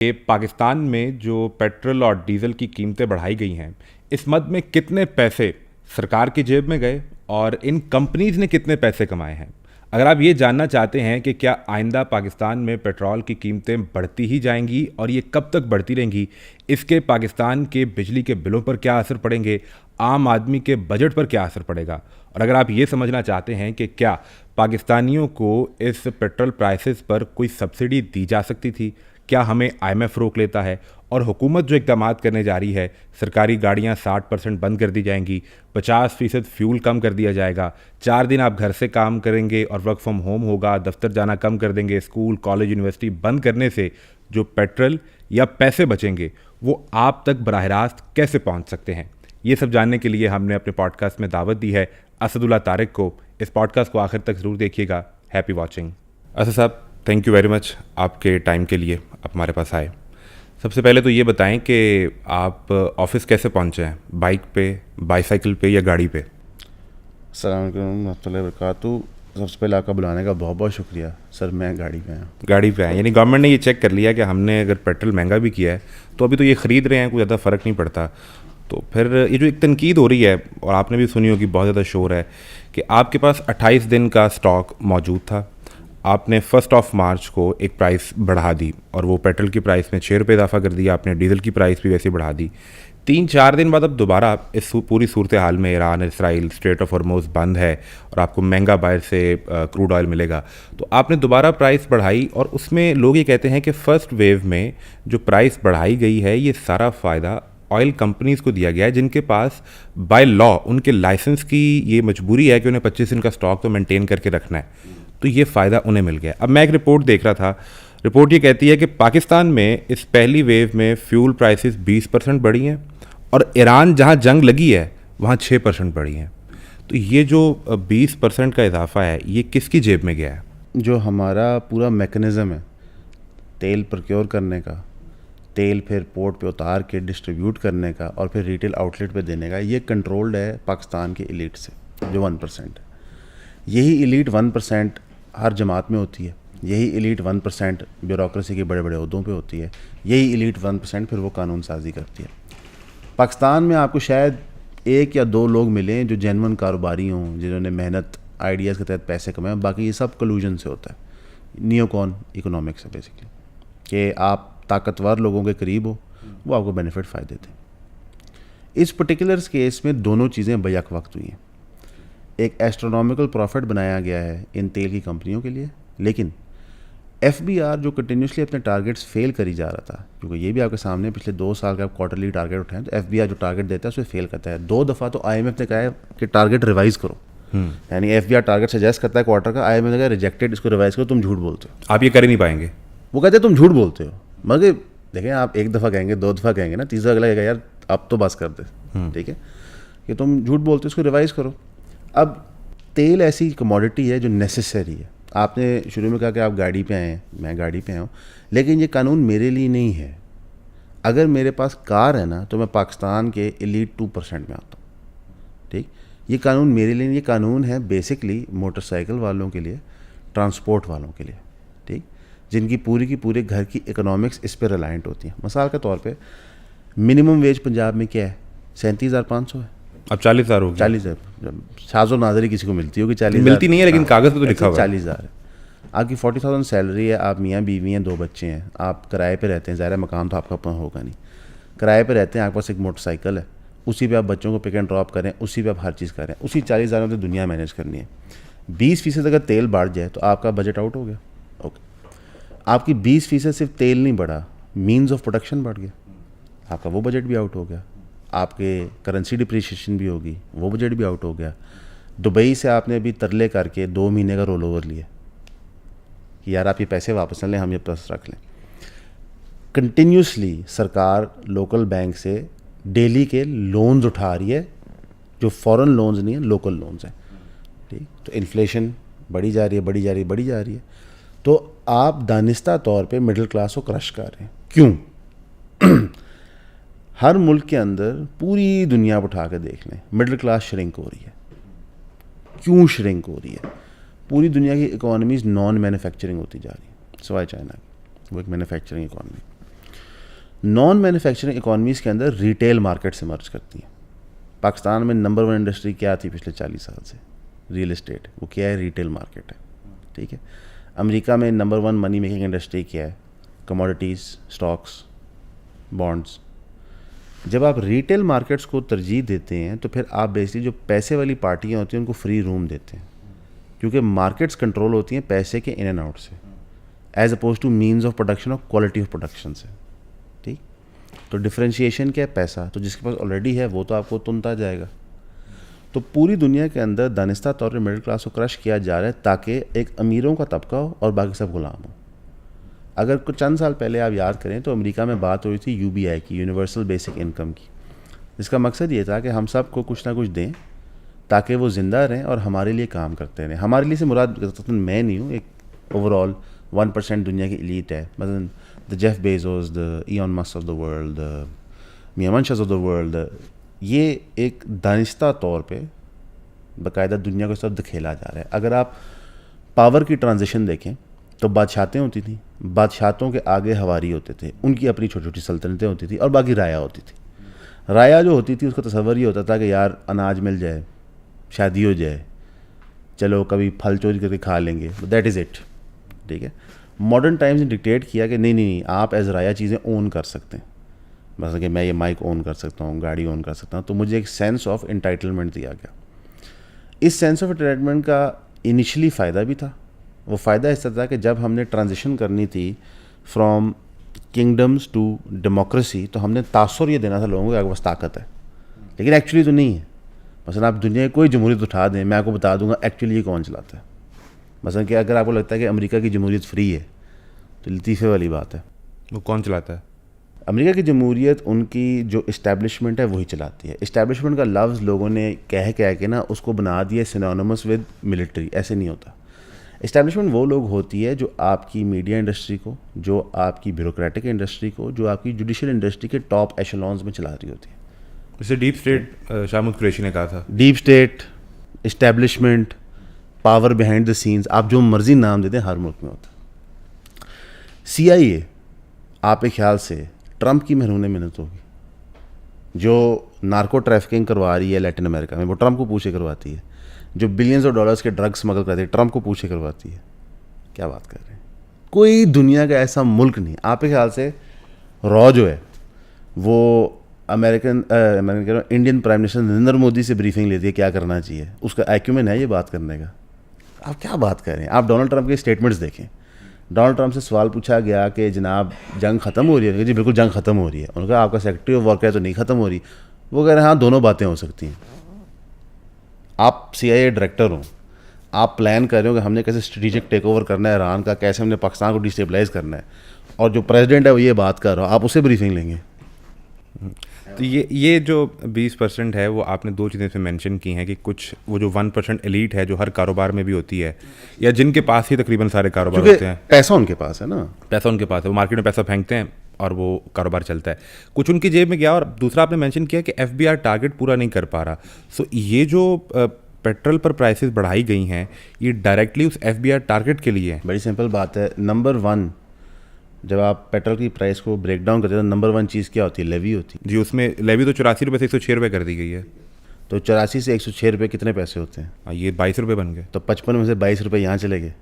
कि पाकिस्तान में जो पेट्रोल और डीज़ल की कीमतें बढ़ाई गई हैं, इस मद में कितने पैसे सरकार की जेब में गए और इन कंपनीज ने कितने पैसे कमाए हैं। अगर आप ये जानना चाहते हैं कि क्या आइंदा पाकिस्तान में पेट्रोल की कीमतें बढ़ती ही जाएंगी और ये कब तक बढ़ती रहेंगी, इसके पाकिस्तान के बिजली के बिलों पर क्या असर पड़ेंगे, आम आदमी के बजट पर क्या असर पड़ेगा, और अगर आप ये समझना चाहते हैं कि क्या पाकिस्तानियों को इस पेट्रोल प्राइसेस पर कोई सब्सिडी दी जा सकती थी, क्या हमें आईएमएफ रोक लेता है, और हुकूमत जो इकदाम करने जा रही है, सरकारी गाड़ियां 60% बंद कर दी जाएंगी, 50% फ्यूल कम कर दिया जाएगा, 4 दिन आप घर से काम करेंगे और वर्क फ्रॉम होम होगा, दफ्तर जाना कम कर देंगे, स्कूल कॉलेज यूनिवर्सिटी बंद करने से जो पेट्रोल या पैसे बचेंगे वो आप तक बराह रास्त कैसे पहुंच सकते हैं। ये सब जानने के लिए हमने अपने पॉडकास्ट में दावत दी है असदुल्ला तारिक को। इस पॉडकास्ट को आखिर तक ज़रूर देखिएगा। Happy watching. असद साहब, थैंक यू वेरी मच आपके टाइम के लिए, आप हमारे पास आए। सबसे पहले तो ये बताएं कि आप ऑफिस कैसे पहुंचे हैं, बाइक पे, बाईसाइकिल पे या गाड़ी पे? अस्सलाम वालेकुम रहमतुल्लाहि व बरकातहू। सबसे पहले आपका बुलाने का बहुत बहुत शुक्रिया सर। मैं गाड़ी पे आया। गाड़ी पे आए, यानी गवर्नमेंट ने ये चेक कर लिया कि हमने अगर पेट्रोल महंगा भी किया है तो अभी तो ये ख़रीद रहे हैं, कोई ज़्यादा फ़र्क नहीं पड़ता। तो फिर ये जो एक तनकीद हो रही है, और आपने भी सुनी होगी, बहुत ज़्यादा शोर है कि आपके पास 28 दिन का स्टॉक मौजूद था, आपने 1 मार्च को एक प्राइस बढ़ा दी और वो पेट्रोल की प्राइस में 6 रुपये इजाफा कर दिया, आपने डीजल की प्राइस भी वैसे बढ़ा दी। 3-4 दिन बाद अब दोबारा इस पूरी सूरत हाल में Iran, Israel, straight of Hormuz बंद है और आपको महंगा बाहर से क्रूड ऑयल मिलेगा, तो आपने दोबारा प्राइस बढ़ाई। और उसमें लोग ये कहते हैं कि फ़र्स्ट वेव में जो प्राइस बढ़ाई गई है ये सारा फ़ायदा ऑयल कंपनीज़ को दिया गया है, जिनके पास बाय लॉ उनके लाइसेंस की ये मजबूरी है कि उन्हें 25 दिन का स्टॉक तो मेंटेन करके रखना है, तो ये फ़ायदा उन्हें मिल गया। अब मैं एक रिपोर्ट देख रहा था, रिपोर्ट ये कहती है कि पाकिस्तान में इस पहली वेव में फ्यूल प्राइसेस 20% बढ़ी हैं और ईरान जहां जंग लगी है वहां 6% बढ़ी हैं। तो ये जो 20% का इजाफा है ये किसकी जेब में गया है? जो हमारा पूरा मैकेनिज़्म है तेल प्रोक्योर करने का, तेल फिर पोर्ट पे उतार के डिस्ट्रीब्यूट करने का और फिर रिटेल आउटलेट पे देने का, ये कंट्रोल्ड है पाकिस्तान की एलीट से, जो 1% है। यही एलीट 1% हर जमात में होती है, यही एलीट 1% ब्यूरोक्रेसी के बड़े बड़े अहदों पे होती है, यही एलीट 1% फिर वो कानून साजी करती है। पाकिस्तान में आपको शायद 1 या 2 लोग मिलें जो जेन्युइन कारोबारी हों, जिन्होंने मेहनत आइडियाज़ के तहत पैसे कमाए, बाकी ये सब कलूजन से होता है। नियोकॉन इकोनॉमिक्स है बेसिकली, कि आप ताकतवर लोगों के करीब हो, वो आपको बेनिफिट फ़ायदे दें। इस पर्टिकुलर केस में दोनों चीज़ें बैक वक्त हुई हैं। एक एस्ट्रोनॉमिकल प्रॉफिट बनाया गया है इन तेल की कंपनियों के लिए, लेकिन FBR जो कंटिन्यूसली अपने टारगेट्स फेल करी जा रहा था, क्योंकि ये भी आपके सामने पिछले 2 साल का क्वार्टरली टारगेट उठाएं, तो FBR जो टारगेट देता है उसमें फेल करता है। 2 दफ़ा तो IMF ने कहा है कि टारगेट रिवाइज़ करो, यानी FBR टारगेट सजेस्ट करता है क्वार्टर का, IMF ने कहा रिजेक्टेड, इसको रिवाइज़ करो, तुम झूठ बोलते हो, आप ये कर ही नहीं पाएंगे। वो कहते हैं तुम झूठ बोलते हो। मगर देखें, आप 1 दफ़ा कहेंगे, 2 दफ़ा कहेंगे ना, तीसरा अगला कहेगा यार अब तो बस कर दे, ठीक है, कि तुम झूठ बोलते हो, इसको रिवाइज़ करो। अब तेल ऐसी कमोडिटी है जो नेसेसरी है। आपने शुरू में कहा कि आप गाड़ी पे आए हैं, मैं गाड़ी पे आया हूँ, लेकिन ये कानून मेरे लिए नहीं है। अगर मेरे पास कार है ना, तो मैं पाकिस्तान के एलीट 2% में आता हूँ, ठीक। ये कानून मेरे लिए नहीं, ये कानून है बेसिकली मोटरसाइकिल वालों के लिए, ट्रांसपोर्ट वालों के लिए, ठीक, जिनकी पूरी की पूरी घर की इकोनॉमिक्स इस पर रिलायंट होती है। मिसाल के तौर पे मिनिमम वेज पंजाब में क्या है, 37,500 है। अब 40,000 हो गया। 40,000 शाज़ो नाजरी किसी को मिलती होगी, 40,000 मिलती नहीं है, लेकिन कागज़ पे तो लिखा हुआ है 40,000 है। आपकी 40,000 सैलरी है, आप मियाँ बीवी हैं, 2 बच्चे हैं, आप किराए पे रहते हैं, ज़ाहिर है मकान तो आपका अपना होगा नहीं, किराए पे रहते हैं, आपके पास एक मोटरसाइकिल है, उसी पे आप बच्चों को पिक एंड ड्रॉप करें, उसी पे आप हर चीज़ करें, उसी 40,000 में तो दुनिया मैनेज करनी है। 20% अगर तेल बढ़ जाए तो आपका बजट आउट हो गया। ओके, आपकी 20% सिर्फ तेल नहीं बढ़ा, मीन्स ऑफ प्रोडक्शन बढ़ गया, आपका वो बजट भी आउट हो गया। आपके करेंसी डिप्रिशिएशन भी होगी, वो बजट भी आउट हो गया। दुबई से आपने अभी तरले करके 2 महीने का रोल ओवर लिया कि यार आप ये पैसे वापस न लें, हम ये प्लस रख लें। कंटिन्यूसली सरकार लोकल बैंक से डेली के लोन्स उठा रही है, जो फॉरेन लोन्स नहीं है, लोकल लोन्स हैं, ठीक। तो इन्फ्लेशन बढ़ी जा रही है, बढ़ी जा रही है, बढ़ी जा रही है। तो आप दानिस्ता तौर पे मिडिल क्लास को क्रश कर रहे हैं। क्यों? हर मुल्क के अंदर पूरी दुनिया पर उठा के देख लें, मिडिल क्लास श्रिंक हो रही है। क्यों श्रिंक हो रही है? पूरी दुनिया की इकोनॉमीज़ नॉन मैन्युफैक्चरिंग होती जा रही है, सिवाय चाइना की, वो एक manufacturing economy. Non manufacturing economies के अंदर रिटेल मार्केट से मर्ज करती हैं। पाकिस्तान में नंबर 1 इंडस्ट्री क्या थी पिछले 40 साल से? Real estate. वो क्या है? रिटेल मार्केट है। ठीक है। अमेरिका में नंबर 1 मनी मेकिंग इंडस्ट्री क्या है? Commodities, stocks, bonds. जब आप रिटेल मार्केट्स को तरजीह देते हैं तो फिर आप बेसिकली जो पैसे वाली पार्टियाँ होती हैं उनको फ्री रूम देते हैं, क्योंकि मार्केट्स कंट्रोल होती हैं पैसे के इन एंड आउट से, as oppose to means of production और क्वालिटी ऑफ प्रोडक्शन से। ठीक। तो डिफरेंशिएशन क्या है? पैसा। तो जिसके पास ऑलरेडी है वो तो आपको तुनता जाएगा। तो पूरी दुनिया के अंदर दानिस्ता तौर पर मिडिल क्लास को क्रश किया जा रहा है ताकि एक अमीरों का तबका हो और बाकी सब गुलाम हो। अगर कुछ चंद साल पहले आप याद करें तो अमेरिका में बात हो रही थी यूबीआई की, यूनिवर्सल बेसिक इनकम की, जिसका मकसद ये था कि हम सब को कुछ ना कुछ दें ताकि वो ज़िंदा रहें और हमारे लिए काम करते रहें। हमारे लिए से मुराद मैं नहीं हूँ, एक ओवरऑल 1% दुनिया की एलीट है, मतलब the Jeff Bezos, the Elon Musk of the world, the Mian Manshas of the world. ये एक दानिस्ता तौर पे बाकायदा दुनिया को इस तरफ धकेला जा रहा है। अगर आप पावर की ट्रांजिशन देखें तो बादशाहतें होती थी, बादशाहतों के आगे हवारी होते थे, उनकी अपनी छोटी छोटी सल्तनतें होती थी और बाकी राया होती थी। राया जो होती थी उसका तस्वर ये होता था कि यार अनाज मिल जाए, शादी हो जाए, चलो कभी फल चोरी करके खा लेंगे, दैट इज़ इट। ठीक है। मॉडर्न टाइम्स ने डिक्टेट किया कि नहीं नहीं नहीं, आप एज राया चीज़ें ओन कर सकते हैं, मतलब कि मैं ये माइक ओन कर सकता हूँ, गाड़ी ओन कर सकता हूँ। तो मुझे एक सेंस ऑफ इंटाइटलमेंट दिया गया। इस सेंस ऑफ इंटाइटलमेंट का इनिशियली फ़ायदा भी था। वो फ़ायदा इस तरह था कि जब हमने ट्रांजिशन करनी थी फ्रॉम किंगडम्स टू डेमोक्रेसी तो हमने तासुर ये देना था लोगों को कि आपके पास ताकत है, लेकिन एक्चुअली तो नहीं है। मसलन आप दुनिया की कोई जमहूरियत उठा दें, मैं आपको बता दूंगा एक्चुअली ये कौन चलाता है। मसलन कि अगर आपको लगता है कि अमेरिका की जमहूरियत फ्री है तो लतीफ़े वाली बात है, वो कौन चलाता है? अमेरिका की जमहूरियत उनकी जो इस्टेब्लिशमेंट है वही चलाती है। इस्टेब्लिशमेंट का लफ्ज़ लोगों ने कह के ना उसको बना दिया सिनोनिमस विद मिलिट्री। ऐसे नहीं होता। इस्टेब्लिशमेंट वो लोग होती है जो आपकी मीडिया इंडस्ट्री को, जो आपकी ब्यूरोक्रेटिक इंडस्ट्री को, जो आपकी जुडिशल इंडस्ट्री के टॉप एशेलॉन्स में चला रही होती है। जैसे डीप स्टेट शाहमूद कुरैशी ने कहा था। Deep state, establishment, power behind the scenes, आप जो मर्जी नाम दे दें, हर मुल्क में होता है। CIA आपके ख्याल से ट्रंप की महरून मिन्नत होगी? जो नार्को ट्रैफिकिंग करवा रही है लैटिन अमेरिका में वो ट्रंप को पूछे करवाती है। जो बिलियंस ऑफ डॉलर्स के ड्रग्स स्मगल करती है ट्रंप को पूछे करवाती है। क्या बात कर रहे हैं? कोई दुनिया का ऐसा मुल्क नहीं। आपके ख्याल से रॉ जो है वो Indian prime minister Narendra Modi से ब्रीफिंग लेती है क्या करना चाहिए? उसका एक्यूमेन है ये बात करने का? आप क्या बात कर रहे हैं? आप डोनाल्ड ट्रंप के स्टेटमेंट्स देखें। डोनाल्ड ट्रंप से सवाल पूछा गया कि जनाब जंग ख़त्म हो रही है? जी बिल्कुल जंग ख़त्म हो रही है। उनका आपका सेक्रेटरी ऑफ वॉर है तो नहीं ख़त्म हो रही? वो कह रहे हैं हाँ दोनों बातें हो सकती हैं। आप CIA डायरेक्टर हो, आप प्लान कर रहे हो कि हमने कैसे स्ट्रेटेजिक टेक ओवर करना है ईरान का, कैसे हमने पाकिस्तान को डिस्टेबलाइज करना है, और जो प्रेसिडेंट है वो ये बात कर रहा हो, आप उसे ब्रीफिंग लेंगे? तो ये जो 20% है वो आपने दो चीज़ें से मेंशन की हैं कि कुछ वो जो 1% एलीट है जो हर कारोबार में भी होती है या जिनके पास ही तकरीबन सारे कारोबार होते हैं, पैसा उनके पास है ना, पैसा उनके पास है, वो मार्केट में पैसा फेंकते हैं और वो कारोबार चलता है, कुछ उनकी जेब में गया। और दूसरा आपने मेंशन किया कि FBR टारगेट पूरा नहीं कर पा रहा। सो ये जो पेट्रोल पर प्राइसेस बढ़ाई गई हैं ये डायरेक्टली उस FBR टारगेट के लिए है? बड़ी सिंपल बात है। नंबर 1 जब आप पेट्रोल की प्राइस को ब्रेक डाउन करते हैं तो नंबर 1 चीज़ क्या होती है? लेवी होती है। जी, उसमें लेवी तो 84 रुपये से 106 रुपये कर दी गई है। तो 84 से 106 रुपये कितने पैसे होते हैं? ये 22 रुपये बन गए। तो 55 में से 22 रुपये यहाँ चले गए।